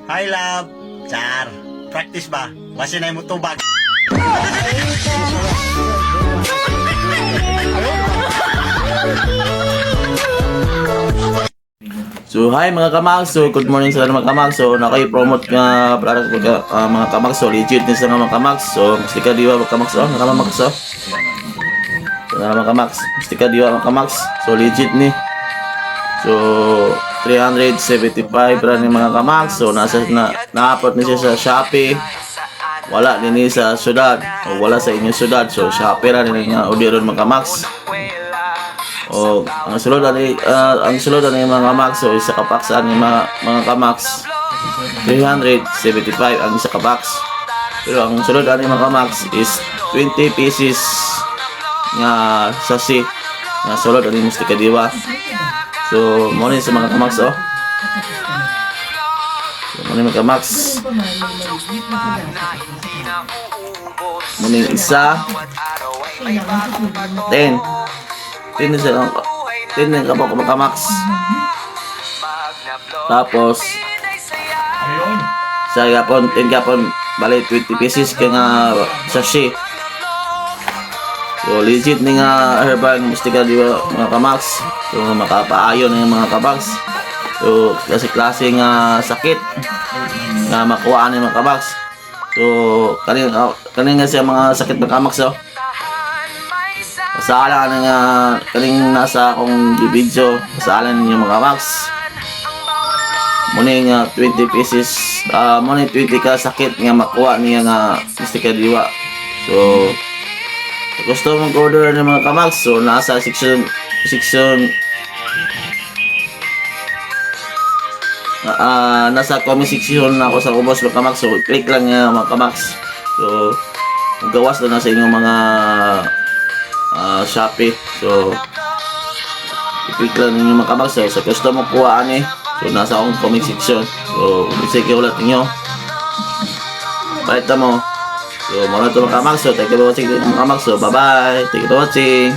Hi, love. Char. Practice ba? Basi na mo tubag. So hi mga kamagso, good morning sa mga kamagso. Naki-promote nga para mga kamagso, legit din sa mga kamagso. Gusto ka diwa mga kamagso, nakamagso. So mga kamagso, gusto ka diwa mga kamagso. So legit ni. So 375 ra ni mga kamagso. Nasa na-upload ni siya sa Shopee. Wala din ni sa syudad o wala sa inyong syudad. So Shopee ra ni nga orderon mga kamagso. O ang sulod ani mga max o isa ka packs ani mga kamax 375 ang isa ka box. Pero ang sulod ani mga kamax is 20 pieces nga sasi nga sulod ani musti kadiwa. So mo ni sa mga kamax oh. So mo ni mga kamax. Mo ni isa 10 10 sila 10 ka po kumakax. Tapos sa yapon 10 yapon bali 20 pieces kaya nga sachet. So legit ni nga herbal musti ka diwa mga kamax. So makapaayon ng mga kamax. So klase nga sakit nga makuha ni mga kamax. So kaning siya mga sakit ng kamax oh. Pasaalan nga kaning nasa akong video, pasaalan ninyo mga max. Muna nga 20 pieces, muna 20 ka sakit nga makuha niya nga gusto ka diwa. So gusto mong order ng mga kamax, so nasa section nasa comment section na ako sa ubos mga kamax. So click lang nga mga kamax. So gawas na sa inyong mga Shopee. So i-click lang ninyo mga kamax. So gusto mo kuhaan eh. So nasa akong comment section. So sige ulit ninyo. Pakita mo. So muna ito mga kamax. So thank you for watching mga kamax. So bye bye. Thank you for watching.